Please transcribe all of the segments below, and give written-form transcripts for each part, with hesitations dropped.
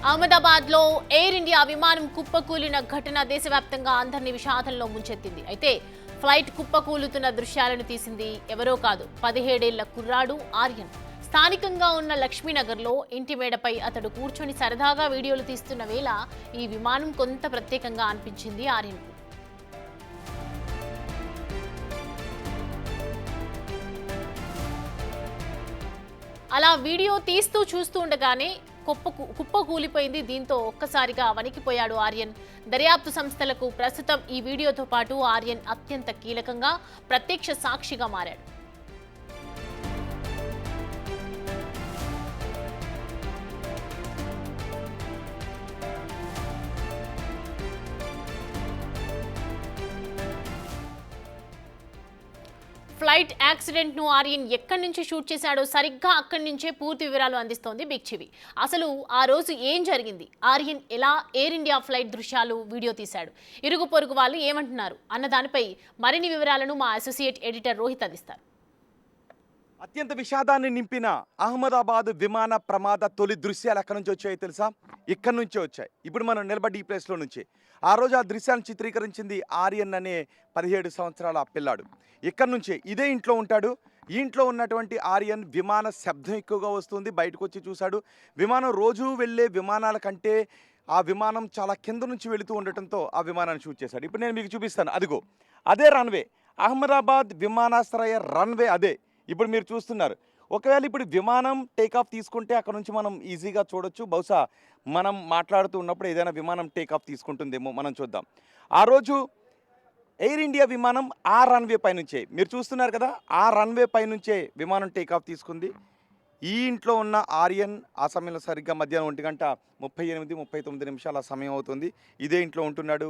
అహ్మదాబాద్లో air India విమానం కుప్పకూలిన ఘటన దేశవ్యాప్తంగా అందరినీ విషాదంలో ముంచెత్తింది. అయితే ఫ్లైట్ కుప్పకూలుతున్న దృశ్యాలను తీసింది ఎవరో కాదు, 17 ఏళ్ల కుర్రాడు ఆర్యన్. స్థానికంగా ఉన్న లక్ష్మీనగర్లో ఇంటి మేడపై అతడు కూర్చొని సరదాగా వీడియోలు తీస్తున్న వేళ ఈ విమానం కొంత ప్రత్యేకంగా అనిపించింది ఆర్యన్కు. అలా వీడియో తీస్తూ చూస్తూ ఉండగానే కుప్ప కూలిపోయింది. దీంతో ఒక్కసారిగా వణికిపోయాడు ఆర్యన్. దర్యాప్తు సంస్థలకు ప్రస్తుతం ఈ వీడియోతో పాటు ఆర్యన్ అత్యంత కీలకంగా ప్రత్యక్ష సాక్షిగా మారాడు. ఫ్లైట్ యాక్సిడెంట్ ను ఆర్యన్ ఎక్కడి నుంచి షూట్ చేశాడో సరిగ్గా అక్కడి నుంచే పూర్తి వివరాలు అందిస్తోంది బిగ్ టీవీ. అసలు ఆ రోజు ఏం జరిగింది, ఆర్యన్ ఎలా ఎయిర్ ఇండియా ఫ్లైట్ దృశ్యాలు వీడియో తీశాడు, ఇరుగు పొరుగు వాళ్ళు ఏమంటున్నారు అన్న దానిపై మరిన్ని వివరాలను మా అసోసియేట్ ఎడిటర్ రోహిత్ అందిస్తారు. అత్యంత విషాదాన్ని నింపిన అహ్మదాబాద్ విమాన ప్రమాద తొలి దృశ్యాలు ఎక్కడి నుంచి వచ్చాయో తెలుసా? ఇక్కడి నుంచే వచ్చాయి. ఇప్పుడు మనం నిలబడి ఈ ప్లేస్లో నుంచి ఆ రోజు ఆ దృశ్యాన్ని చిత్రీకరించింది ఆర్యన్ అనే 17 సంవత్సరాల పిల్లాడు. ఇక్కడి నుంచే ఇదే ఇంట్లో ఉంటాడు. ఈ ఇంట్లో ఉన్నటువంటి ఆర్యన్ విమాన శబ్దం ఎక్కువగా వస్తుంది, బయటకు వచ్చి చూశాడు. విమానం రోజు వెళ్ళే విమానాల కంటే ఆ విమానం చాలా కింద నుంచి వెళుతూ ఉండటంతో ఆ విమానాన్ని షూట్ చేశాడు. ఇప్పుడు నేను మీకు చూపిస్తాను. అదిగో అదే రన్వే, అహ్మదాబాద్ విమానాశ్రయ రన్వే అదే ఇప్పుడు మీరు చూస్తున్నారు. ఒకవేళ ఇప్పుడు విమానం టేకాఫ్ తీసుకుంటే అక్కడ నుంచి మనం ఈజీగా చూడొచ్చు. బహుశా మనం మాట్లాడుతూ ఉన్నప్పుడు ఏదైనా విమానం టేకాఫ్ తీసుకుంటుందేమో, మనం చూద్దాం. ఆ రోజు ఎయిర్ ఇండియా విమానం ఆ రన్వే పైనుంచే మీరు చూస్తున్నారు కదా, ఆ రన్వే పైనుంచే విమానం టేకాఫ్ తీసుకుంది. ఈ ఇంట్లో ఉన్న ఆర్యన్ ఆ సమయంలో సరిగ్గా మధ్యాహ్నం 1:38-39 సమయం అవుతుంది. ఇదే ఇంట్లో ఉంటున్నాడు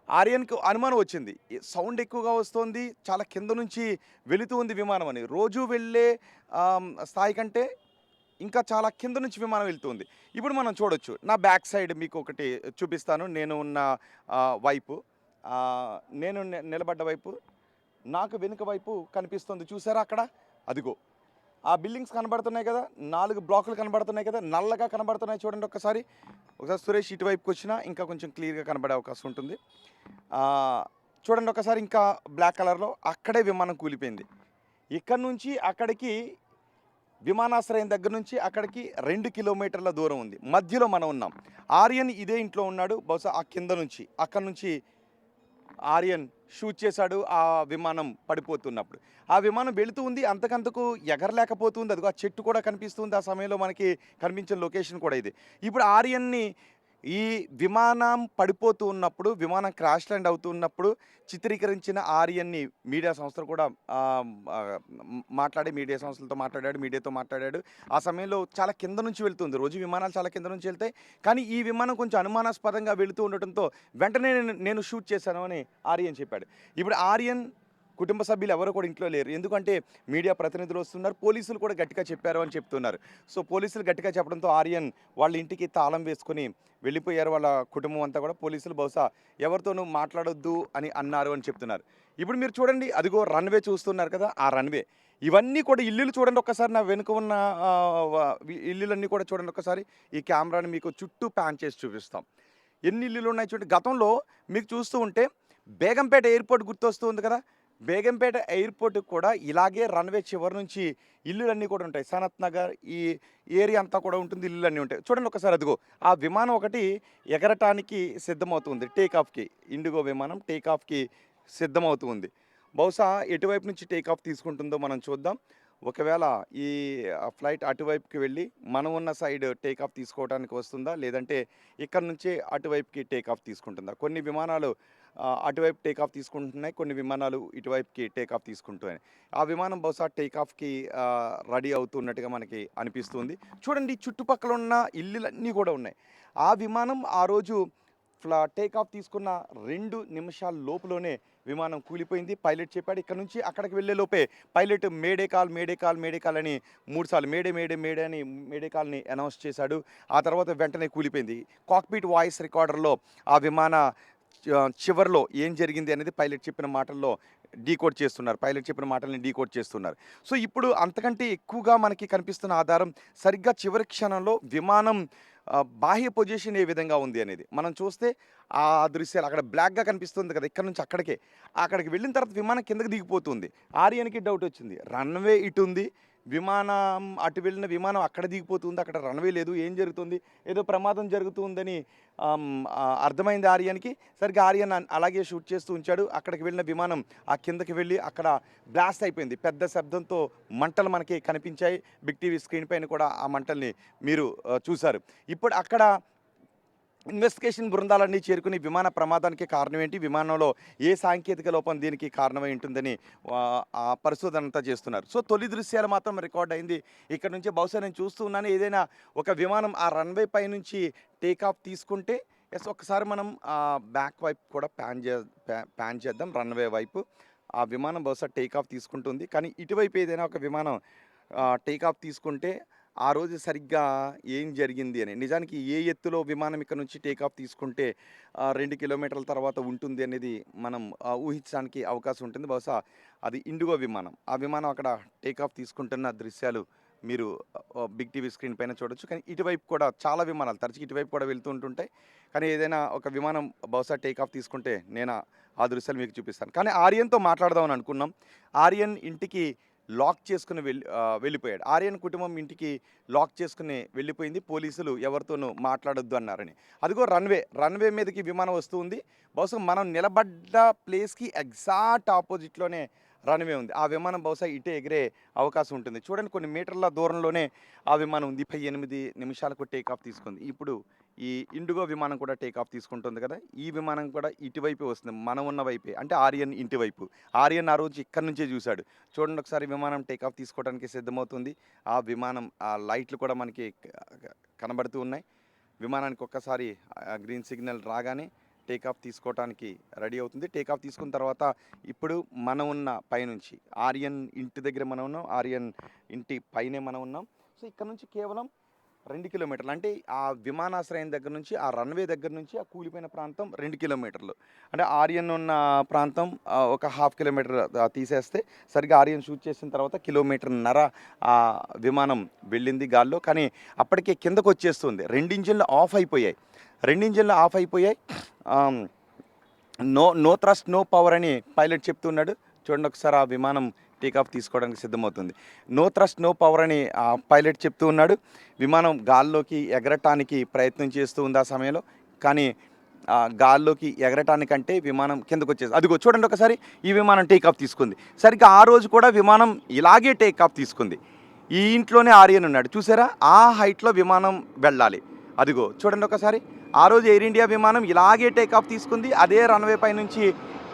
ఆర్యన్కు అనుమానం వచ్చింది, సౌండ్ ఎక్కువగా వస్తుంది, చాలా కింద నుంచి వెళుతూ ఉంది విమానం అని. రోజు వెళ్ళే స్థాయి కంటే ఇంకా చాలా కింద నుంచి విమానం వెళ్తుంది. ఇప్పుడు మనం చూడొచ్చు. నా బ్యాక్ సైడ్ మీకు ఒకటి చూపిస్తాను. నేను ఉన్న వైపు, నేను నిలబడ్డ వైపు, నాకు వెనుక వైపు కనిపిస్తుంది. చూసారా అక్కడ? అదిగో ఆ బిల్డింగ్స్ కనబడుతున్నాయి కదా, 4 బ్లాకులు కనబడుతున్నాయి కదా, నల్లగా కనబడుతున్నాయి. చూడండి ఒకసారి సురేష్ ఇటువైపుకి వచ్చినా ఇంకా కొంచెం క్లియర్గా కనబడే అవకాశం ఉంటుంది. చూడండి ఒకసారి, ఇంకా బ్లాక్ కలర్లో అక్కడే విమానం కూలిపోయింది. ఇక్కడ నుంచి అక్కడికి విమానాశ్రయం దగ్గర నుంచి అక్కడికి 2 కిలోమీటర్ల దూరం ఉంది. మధ్యలో మనం ఉన్నాం. ఆర్యన్ ఇదే ఇంట్లో ఉన్నాడు. బహుశా ఆ కింద నుంచి అక్కడ నుంచి ఆర్యన్ షూట్ చేశాడు ఆ విమానం పడిపోతున్నప్పుడు. ఆ విమానం వెళుతూ ఉంది, అంతకంతకు ఎగరలేకపోతుంది. అదిగో ఆ చెట్టు కూడా కనిపిస్తుంది. ఆ సమయంలో మనకి కనిపించిన లొకేషన్ కూడా ఇది. ఇప్పుడు ఆర్యన్ని ఈ విమానం పడిపోతూ ఉన్నప్పుడు, విమానం క్రాష్ ల్యాండ్ అవుతున్నప్పుడు చిత్రీకరించిన ఆర్యన్ని మీడియా సంస్థలు కూడా మీడియా సంస్థలతో మాట్లాడాడు, మీడియాతో మాట్లాడాడు. ఆ సమయంలో చాలా కింద నుంచి వెళ్తుంది. రోజు విమానాలు చాలా కింద నుంచి వెళ్తాయి, కానీ ఈ విమానం కొంచెం అనుమానాస్పదంగా వెళుతూ ఉండటంతో వెంటనే నేను షూట్ చేశాను అని ఆర్యన్ చెప్పాడు. ఇప్పుడు ఆర్యన్ కుటుంబ సభ్యులు ఎవరు కూడా ఇంట్లో లేరు, ఎందుకంటే మీడియా ప్రతినిధులు వస్తున్నారు. పోలీసులు కూడా గట్టిగా చెప్పారు అని చెప్తున్నారు. సో పోలీసులు గట్టిగా చెప్పడంతో ఆర్యన్ వాళ్ళ ఇంటికి తాళం వేసుకొని వెళ్ళిపోయారు. వాళ్ళ కుటుంబం అంతా కూడా. పోలీసులు బహుశా ఎవరితోనూ మాట్లాడొద్దు అని అన్నారు అని చెప్తున్నారు. ఇప్పుడు మీరు చూడండి, అదిగో రన్వే చూస్తున్నారు కదా, ఆ రన్వే. ఇవన్నీ కూడా ఇల్లులు చూడండి ఒక్కసారి. నా వెనుక ఉన్న ఇల్లులన్నీ కూడా చూడండి ఒకసారి. ఈ కెమెరాని మీకు చుట్టూ ప్యాన్ చేసి చూపిస్తాం. ఎన్ని ఇల్లులు ఉన్నాయి చూడండి. గతంలో మీకు చూస్తూ ఉంటే బేగంపేట ఎయిర్పోర్ట్ గుర్తొస్తుంది కదా, బేగంపేట ఎయిర్పోర్ట్ కూడా ఇలాగే రన్వే చివరి నుంచి ఇల్లులన్నీ కూడా ఉంటాయి. సనత్ నగర్ ఈ ఏరియా అంతా కూడా ఉంటుంది, ఇల్లులన్నీ ఉంటాయి. చూడండి ఒకసారి, అదిగో ఆ విమానం ఒకటి ఎగరటానికి సిద్ధమవుతుంది. టేకాఫ్కి, ఇండిగో విమానం టేకాఫ్కి సిద్ధమవుతుంది. బహుశా ఎటువైపు నుంచి టేకాఫ్ తీసుకుంటుందో మనం చూద్దాం. ఒకవేళ ఈ ఫ్లైట్ అటువైపుకి వెళ్ళి మనం ఉన్న సైడ్ టేకాఫ్ తీసుకోవడానికి వస్తుందా, లేదంటే ఇక్కడ నుంచే అటువైపుకి టేకాఫ్ తీసుకుంటుందా? కొన్ని విమానాలు అటువైపు టేకాఫ్ తీసుకుంటున్నాయి, కొన్ని విమానాలు ఇటువైపుకి టేకాఫ్ తీసుకుంటున్నాయి. ఆ విమానం బహుశా టేకాఫ్కి రెడీ అవుతున్నట్టుగా మనకి అనిపిస్తుంది. చూడండి చుట్టుపక్కల ఉన్న ఇల్లులన్నీ కూడా ఉన్నాయి. ఆ విమానం ఆ రోజు టేకాఫ్ తీసుకున్న 2 నిమిషాల లోపులోనే విమానం కూలిపోయింది. పైలట్ చెప్పాడు. ఇక్కడ నుంచి అక్కడికి వెళ్ళే లోపే పైలట్ మేడే కాల్ అని 3 సార్లు మేడే అని మేడే కాల్ని అనౌన్స్ చేశాడు. ఆ తర్వాత వెంటనే కూలిపోయింది. కాక్పిట్ వాయిస్ రికార్డర్లో ఆ విమాన చివరిలో ఏం జరిగింది అనేది పైలట్ చెప్పిన మాటల్లో డీకోడ్ చేస్తున్నారు. పైలట్ చెప్పిన మాటల్ని డీకోడ్ చేస్తున్నారు. సో ఇప్పుడు అంతకంటే ఎక్కువగా మనకి కనిపిస్తున్న ఆధారం సరిగ్గా చివరి క్షణంలో విమానం బాహ్య పొజిషన్ ఏ విధంగా ఉంది అనేది మనం చూస్తే ఆ దృశ్యాలు అక్కడ బ్లాక్గా కనిపిస్తుంది కదా, ఇక్కడ నుంచి అక్కడికి వెళ్ళిన తర్వాత విమానం కిందకి దిగిపోతుంది. ఆర్యన్కి డౌట్ వచ్చింది, రన్వే ఇటు ఉంది, విమానం అటు వెళ్ళిన విమానం అక్కడ దిగిపోతుంది, అక్కడ రన్వే లేదు, ఏం జరుగుతుంది, ఏదో ప్రమాదం జరుగుతుందని అర్థమైంది ఆర్యన్కి. సరిగ్గా ఆర్యన్ అలాగే షూట్ చేస్తూ ఉంచాడు. అక్కడికి వెళ్ళిన విమానం ఆ కిందకి వెళ్ళి అక్కడ బ్లాస్ట్ అయిపోయింది. పెద్ద శబ్దంతో మంటలు మనకి కనిపించాయి. బిగ్ టీవీ స్క్రీన్ పైన కూడా ఆ మంటల్ని మీరు చూశారు. ఇప్పుడు అక్కడ ఇన్వెస్టిగేషన్ బృందాలన్నీ చేరుకుని విమాన ప్రమాదానికి కారణం ఏంటి, విమానంలో ఏ సాంకేతిక లోపం దీనికి కారణమై ఉంటుందని ఆ పరిశోధన అంతా చేస్తున్నారు. సో తొలి దృశ్యాలు మాత్రం రికార్డ్ అయింది. ఇక్కడ నుంచి బహుశా నేను చూస్తూ ఉన్నాను, ఏదైనా ఒక విమానం ఆ రన్వే పై నుంచి టేక్ ఆఫ్ తీసుకుంటే ఒక్కసారి మనం బ్యాక్ వైపు కూడా ప్యాన్ చేద్దాం. రన్వే వైపు ఆ విమానం బహుశా టేక్ ఆఫ్ తీసుకుంటుంది. కానీ ఇటువైపు ఏదైనా ఒక విమానం టేక్ ఆఫ్ తీసుకుంటే ఆ రోజు సరిగ్గా ఏం జరిగింది అని, నిజానికి ఏ ఎత్తులో విమానం ఇక్కడ నుంచి టేకాఫ్ తీసుకుంటే 2 కిలోమీటర్ల తర్వాత ఉంటుంది అనేది మనం ఊహించడానికి అవకాశం ఉంటుంది. బహుశా అది ఇండిగో విమానం. ఆ విమానం అక్కడ టేకాఫ్ తీసుకుంటున్న దృశ్యాలు మీరు బిగ్ టీవీ స్క్రీన్ పైన చూడొచ్చు. కానీ ఇటువైపు కూడా చాలా విమానాలు తరచుగా ఇటువైపు కూడా వెళ్తూ ఉంటుంటాయి. కానీ ఏదైనా ఒక విమానం బహుశా టేకాఫ్ తీసుకుంటే నేను ఆ దృశ్యాలు మీకు చూపిస్తాను. కానీ ఆర్యన్తో మాట్లాడదామని అనుకున్నాం. ఆర్యన్ ఇంటికి లాక్ చేసుకుని వెళ్ళిపోయాడు. ఆర్యన్ కుటుంబం ఇంటికి లాక్ చేసుకుని వెళ్ళిపోయింది. పోలీసులు ఎవరితోనూ మాట్లాడొద్దు అన్నారని. అదిగో రన్వే మీదకి విమానం వస్తూ ఉంది. బహుశా మనం నిలబడ్డ ప్లేస్కి ఎగ్జాక్ట్ ఆపోజిట్లోనే రన్వే ఉంది. ఆ విమానం బహుశా ఇటే ఎగిరే అవకాశం ఉంటుంది. చూడండి, కొన్ని మీటర్ల దూరంలోనే ఆ విమానం ఉంది. 8 నిమిషాలకు టేకాఫ్ తీసుకుంది. ఇప్పుడు ఈ ఇండిగో విమానం కూడా టేకాఫ్ తీసుకుంటుంది కదా, ఈ విమానం కూడా ఇటువైపే వస్తుంది, మనం ఉన్న వైపే, అంటే ఆర్యన్ ఇంటి వైపు. ఆర్యన్ ఆ రోజు ఇక్కడ నుంచే చూశాడు. చూడండి ఒకసారి, విమానం టేకాఫ్ తీసుకోవడానికి సిద్ధమవుతుంది. ఆ విమానం ఆ లైట్లు కూడా మనకి కనబడుతూ ఉన్నాయి. విమానానికి ఒక్కసారి గ్రీన్ సిగ్నల్ రాగానే టేకాఫ్ తీసుకోవడానికి రెడీ అవుతుంది. టేకాఫ్ తీసుకున్న తర్వాత ఇప్పుడు మనం ఉన్న పైనుంచి ఆర్యన్ ఇంటి దగ్గర మనం ఉన్నాం, ఆర్యన్ ఇంటి పైనే మనం ఉన్నాం. సో ఇక్కడ నుంచి కేవలం 2 కిలోమీటర్లు, అంటే ఆ విమానాశ్రయం దగ్గర నుంచి, ఆ రన్వే దగ్గర నుంచి ఆ కూలిపోయిన ప్రాంతం 2 కిలోమీటర్లు. అంటే ఆర్యన్ ఉన్న ప్రాంతం ఒక 1/2 కిలోమీటర్ తీసేస్తే సరిగ్గా ఆర్యన్ షూట్ చేసిన తర్వాత 1.5 కిలోమీటర్ ఆ విమానం వెళ్ళింది గాల్లో. కానీ అప్పటికే కిందకు వచ్చేస్తుంది. 2 ఇంజిన్లు ఆఫ్ అయిపోయాయి. నో థ్రస్ట్ నో పవర్ అని పైలట్ చెప్తున్నాడు. చూడండి ఒకసారి, ఆ విమానం టేకాఫ్ తీసుకోవడానికి సిద్ధమవుతుంది. నో థ్రస్ట్ నో పవర్ అని పైలట్ చెప్తూ ఉన్నాడు. విమానం గాల్లోకి ఎగరటానికి ప్రయత్నం చేస్తూ ఉంది ఆ సమయంలో. కానీ గాల్లోకి ఎగరటానికంటే విమానం కిందకు వచ్చేసి, అదిగో చూడండి ఒకసారి, ఈ విమానం టేకాఫ్ తీసుకుంది. సరిగ్గా ఆ రోజు కూడా విమానం ఇలాగే టేకాఫ్ తీసుకుంది. ఈ ఇంట్లోనే ఆర్యన్ ఉన్నాడు, చూసారా, ఆ హైట్లో విమానం వెళ్ళాలి. అదిగో చూడండి ఒకసారి, ఆ రోజు ఎయిర్ ఇండియా విమానం ఇలాగే టేకాఫ్ తీసుకుంది, అదే రన్వే పై నుంచి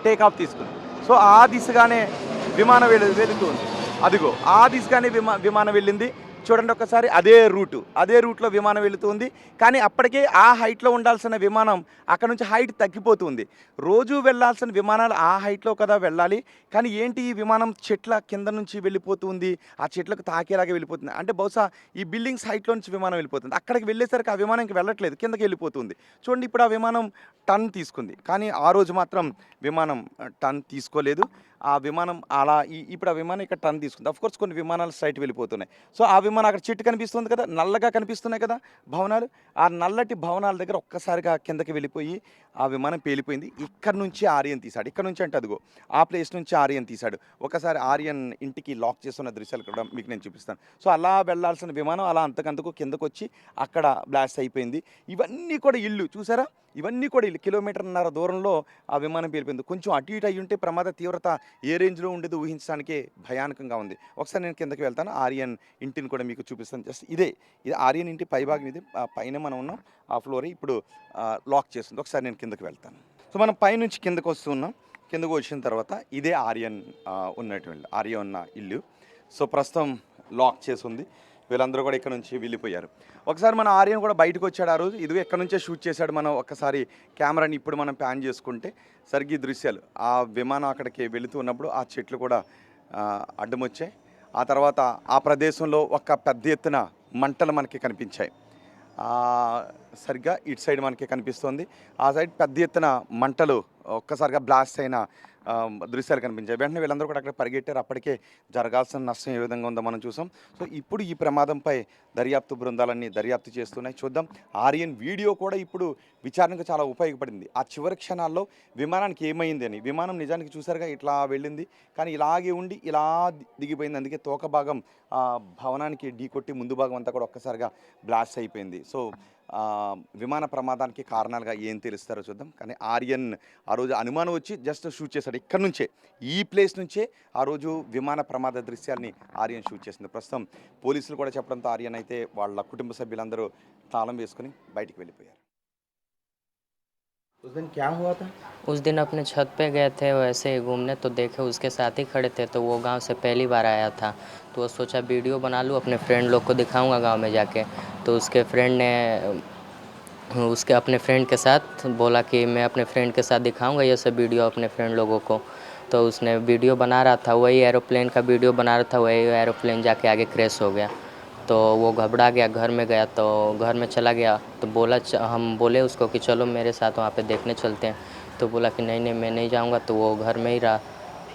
టేకాఫ్ తీసుకుంది. సో ఆ దిశగానే విమానం వెళుతుంది. అదిగో ఆ దిశగానే విమానం వెళ్ళింది. చూడండి ఒకసారి, అదే రూట్లో విమానం వెళుతుంది. కానీ అప్పటికే ఆ హైట్లో ఉండాల్సిన విమానం అక్కడ నుంచి హైట్ తగ్గిపోతుంది. రోజు వెళ్ళాల్సిన విమానాలు ఆ హైట్లో కదా వెళ్ళాలి. కానీ ఏంటి, ఈ విమానం చెట్ల కింద నుంచి వెళ్ళిపోతుంది, ఆ చెట్లకు తాకేలాగా వెళ్ళిపోతుంది. అంటే బహుశా ఈ బిల్డింగ్స్ హైట్లో నుంచి విమానం వెళ్ళిపోతుంది. అక్కడికి వెళ్ళేసరికి ఆ విమానం ఇంక వెళ్ళట్లేదు, కిందకి వెళ్ళిపోతుంది. చూడండి, ఇప్పుడు ఆ విమానం టర్న్ తీసుకుంది. కానీ ఆ రోజు మాత్రం విమానం టర్న్ తీసుకోలేదు. ఆ విమానం ఇప్పుడు ఆ విమానం ఇక్కడ టర్న్ తీసుకుంది. అఫ్కోర్స్ కొన్ని విమానాలు స్ట్రైట్ వెళ్ళిపోతున్నాయి. సో ఆ విమానం అక్కడ చెట్టు కనిపిస్తుంది కదా, నల్లగా కనిపిస్తున్నాయి కదా భవనాలు, ఆ నల్లటి భవనాల దగ్గర ఒక్కసారిగా కిందకి వెళ్ళిపోయి ఆ విమానం పేలిపోయింది. ఇక్కడ నుంచి ఆర్యన్ తీశాడు. ఇక్కడ నుంచి అంటే అదిగో ఆ ప్లేస్ నుంచి ఆర్యన్ తీశాడు. ఒకసారి ఆర్యన్ ఇంటికి లాక్ చేస్తున్న దృశ్యాలు కూడా మీకు నేను చూపిస్తాను. సో అలా వెళ్ళాల్సిన విమానం అలా అంతకంతకు కిందకు వచ్చి అక్కడ బ్లాస్ట్ అయిపోయింది. ఇవన్నీ కూడా ఇల్లు, చూసారా, ఇవన్నీ కూడా ఇల్లు. 1.5 కిలోమీటర్ దూరంలో ఆ విమానం పేలిపోయింది. కొంచెం అటు ఇటు అయ్యి ఉంటే ప్రమాద తీవ్రత ఏ రేంజ్లో ఉండేది ఊహించడానికే భయానకంగా ఉంది. ఒకసారి నేను కిందకి వెళ్తాను, ఆర్యన్ ఇంటిని కూడా మీకు చూపిస్తాను. జస్ట్ ఇది ఆర్యన్ ఇంటి పైభాగం, ఇది పైన మనం ఉన్నాం, ఆ ఫ్లోర్ ఇప్పుడు లాక్ చేస్తుంది. ఒకసారి నేను కిందకి వెళ్తాను. సో మనం పైనుంచి కిందకు వస్తున్నాం. కిందకు వచ్చిన తర్వాత ఇదే ఆర్యన్ ఆర్యన్ ఉన్న ఇల్లు. సో ప్రస్తుతం లాక్ చేసి ఉంది. వీళ్ళందరూ కూడా ఇక్కడ నుంచి వెళ్ళిపోయారు. ఒకసారి మన ఆర్యన్ కూడా బయటకు వచ్చాడు. ఆ రోజు ఇది ఎక్కడి నుంచే షూట్ చేశాడు. మనం ఒక్కసారి కెమెరాని ఇప్పుడు మనం ప్యాన్ చేసుకుంటే సరిగ్గా దృశ్యాలు, ఆ విమానం అక్కడికి వెళుతూ ఉన్నప్పుడు ఆ చెట్లు కూడా అడ్డం వచ్చాయి. ఆ తర్వాత ఆ ప్రదేశంలో ఒక పెద్ద ఎత్తున మంటలు మనకి కనిపించాయి. సరిగ్గా ఇటు సైడ్ మనకి కనిపిస్తుంది. ఆ సైడ్ పెద్ద ఎత్తున మంటలు ఒక్కసారిగా బ్లాస్ట్ అయిన దృశ్యాలు కనిపించాయి. వెంటనే వీళ్ళందరూ కూడా అక్కడ పరిగెట్టారు. అప్పటికే జరగాల్సిన నష్టం ఏ విధంగా ఉందో మనం చూసాం. సో ఇప్పుడు ఈ ప్రమాదంపై దర్యాప్తు బృందాలన్నీ దర్యాప్తు చేస్తున్నాయి. చూద్దాం. ఆర్యన్ వీడియో కూడా ఇప్పుడు విచారణకు చాలా ఉపయోగపడింది. ఆ చివరి క్షణాల్లో విమానానికి ఏమైంది అని. విమానం నిజానికి చూసారుగా ఇట్లా వెళ్ళింది, కానీ ఇలాగే ఉండి ఇలా దిగిపోయింది. అందుకే తోక భాగం భవనానికి ఢీకొట్టి ముందు భాగం అంతా కూడా ఒక్కసారిగా బ్లాస్ట్ అయిపోయింది. సో విమాన ప్రమాదానికి కారణాలుగా ఏం తెలుస్తారో చూద్దాం. కానీ ఆర్యన్ ఆ రోజు అనుమానం వచ్చి జస్ట్ షూట్ చేశాడు. ఇక్కడ నుంచే, ఈ ప్లేస్ నుంచే ఆ రోజు విమాన ప్రమాద దృశ్యాల్ని ఆర్యన్ షూట్ చేసింది. ప్రస్తుతం పోలీసులు కూడా చెప్పడంతో ఆర్యన్ అయితే వాళ్ళ కుటుంబ సభ్యులందరూ తాళం వేసుకుని బయటికి వెళ్ళిపోయారు. उस दिन क्या हुआ था? उस दिन अपने छत पे गए थे वैसे ही घूमने, तो देखे उसके साथ ही खड़े थे, तो वो गांव से पहली बार आया था, तो वो सोचा वीडियो बना लूँ, अपने फ्रेंड लोग को दिखाऊंगा गांव में जाके। तो उसके फ्रेंड ने उसके अपने फ्रेंड के साथ बोला कि मैं अपने फ्रेंड के साथ दिखाऊंगा ये सब वीडियो अपने फ्रेंड लोगों को। तो उसने वीडियो बना रहा था, वही एरोप्लेन का वीडियो बना रहा था, वही एरोप्लेन जाके आगे क्रैश हो गया। तो वो घबरा गया, घर में गया, तो घर में चला गया, तो बोला हम बोले उसको कि चलो मेरे साथ वहाँ पे देखने चलते हैं। तो बोला कि नहीं नहीं मैं नहीं जाऊँगा, तो वो घर में ही रहा।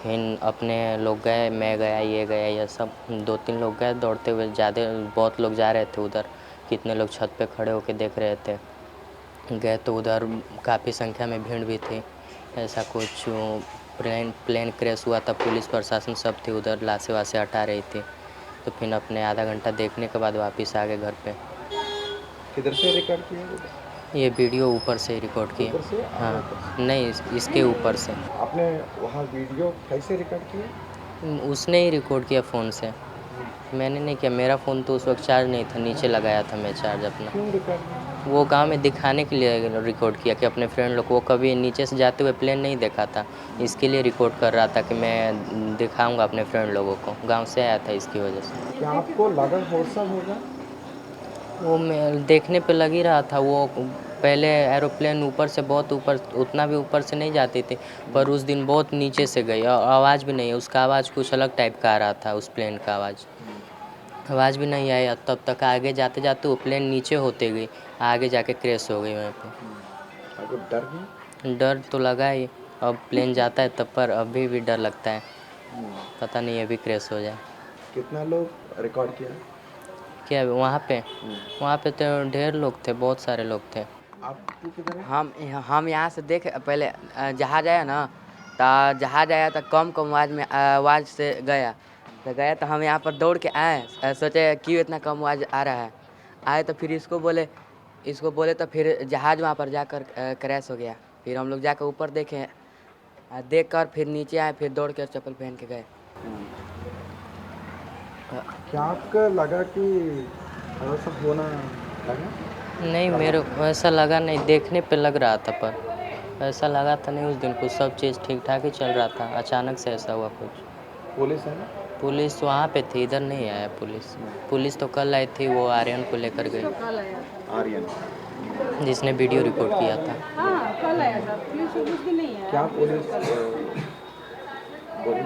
फिर अपने लोग गए, मैं गया, ये सब 2-3 लोग गए दौड़ते हुए, बहुत लोग जा रहे थे उधर, कितने लोग छत पे खड़े होके देख रहे थे। गए तो उधर काफ़ी संख्या में भीड़ भी थी। ऐसा कुछ प्लेन क्रैश हुआ था, पुलिस प्रशासन सब थी उधर, लाशें वाशें हटा रही थी। तो फिर अपने आधा घंटा देखने के बाद वापस आ गए घर पे। किधर से रिकॉर्ड किया? ये वीडियो ऊपर से रिकॉर्ड किए। ऊपर से? हाँ नहीं, इसके ऊपर से। आपने वहाँ वीडियो कैसे रिकॉर्ड किया? उसने ही रिकॉर्ड किया फ़ोन से, मैंने नहीं किया। मेरा फ़ोन तो उस वक्त चार्ज नहीं था, नीचे लगाया था मैं चार्ज अपना। क्यों रिकॉर्ड किया? वो गांव में दिखाने के लिए रिकॉर्ड किया कि अपने फ्रेंड लोग, वो कभी नीचे से जाते हुए प्लेन नहीं देखा था, इसके लिए रिकॉर्ड कर रहा था कि मैं दिखाऊंगा अपने फ्रेंड लोगों को। गांव से आया था इसकी वजह से। क्या आपको लगा हादसा होगा? वो मैं देखने पे लग ही रहा था। वो पहले एरोप्लेन ऊपर से बहुत ऊपर, उतना भी ऊपर से नहीं जाती थी, पर उस दिन बहुत नीचे से गई और आवाज़ भी नहीं है। उसका आवाज़ कुछ अलग टाइप का आ रहा था, उस प्लेन का आवाज़ भी नहीं आया। तब तक आगे जाते जाते वो प्लेन नीचे होते गई, आगे जाके क्रैश हो गई वहाँ पे। आपको डर नहीं? डर तो लगा ही, अब प्लेन जाता है तब, पर अभी भी डर लगता है, पता नहीं अभी क्रैश हो जाए। कितना लोग रिकॉर्ड किया? क्या वहाँ पे तो ढेर लोग थे, बहुत सारे लोग थे। आप किधर है? हम यहाँ से देख पहले जहाज आया ना, तो जहाज आया तो कम आवाज़ से गया, तो हम यहाँ पर दौड़ के आए, सोचे क्यों इतना कम आवाज़ आ रहा है। आए तो फिर इसको बोले तो फिर जहाज वहाँ पर जाकर क्रैश हो गया। फिर हम लोग जाकर ऊपर देखे, देख कर फिर नीचे आए, फिर दौड़ कर चप्पल पहन के गए। क्या आपको लगा कि ऐसा होना लगा? नहीं, मेरे को ऐसा लगा नहीं, देखने पे लग रहा था, पर ऐसा लगा था नहीं। उस दिन कुछ सब चीज़ ठीक ठाक ही चल रहा था, अचानक से ऐसा हुआ कुछ। पुलिस है ना? पुलिस वहाँ पे थी, इधर नहीं आया पुलिस तो कल आई थी, वो आर्यन को लेकर गई, आर्यन जिसने वीडियो रिकॉर्ड किया था। हाँ कल आया था, पुलिस उस दिन नहीं आया। क्या पुलिस बोली?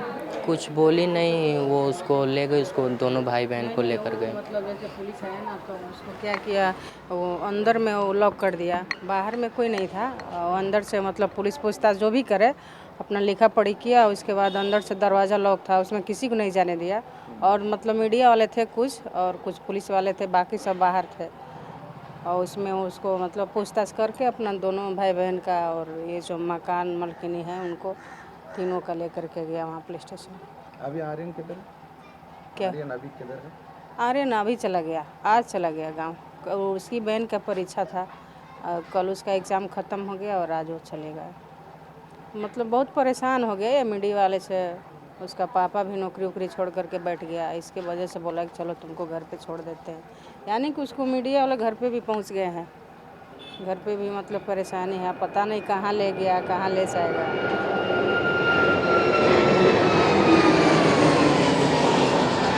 कुछ बोली नहीं, वो उसको ले गए, उसको दोनों भाई बहन को लेकर गए। मतलब जैसे पुलिस आया ना, तो उसको क्या किया, वो अंदर में वो लॉक कर दिया, बाहर में कोई नहीं था। और अंदर से मतलब पुलिस पूछताछ जो भी करे अपना लिखा पढ़ी किया, उसके बाद अंदर से दरवाज़ा लॉक था, उसमें किसी को नहीं जाने दिया। और मतलब मीडिया वाले थे कुछ, और कुछ पुलिस वाले थे, बाकी सब बाहर थे। और उसमें उसको मतलब पूछताछ करके अपना दोनों भाई बहन का और ये जो मकान मालकिनी है उनको तीनों का लेकर के गया वहाँ पुलिस स्टेशन। अभी आर्यन किधर है? क्या आर्यन अभी किधर है? आर्यन अभी चला गया, आज चला गया गांव। उसकी बहन का परीक्षा था, कल उसका एग्ज़ाम ख़त्म हो गया और आज वो चले गए। मतलब बहुत परेशान हो गए मीडिया वाले से। उसका पापा भी नौकरी वोकरी छोड़ करके बैठ गया, इसके वजह से बोला कि चलो तुमको घर पे छोड़ देते हैं। यानी कि उसको मीडिया वाले घर पे भी पहुंच गए हैं, घर पे भी मतलब परेशानी है, पता नहीं कहाँ ले गया, कहाँ ले जाएगा।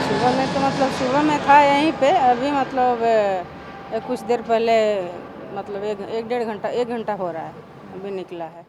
सुबह में तो मतलब सुबह में था यहीं पे, अभी मतलब कुछ देर पहले मतलब एक 1.5 घंटा हो रहा है, अभी निकला है।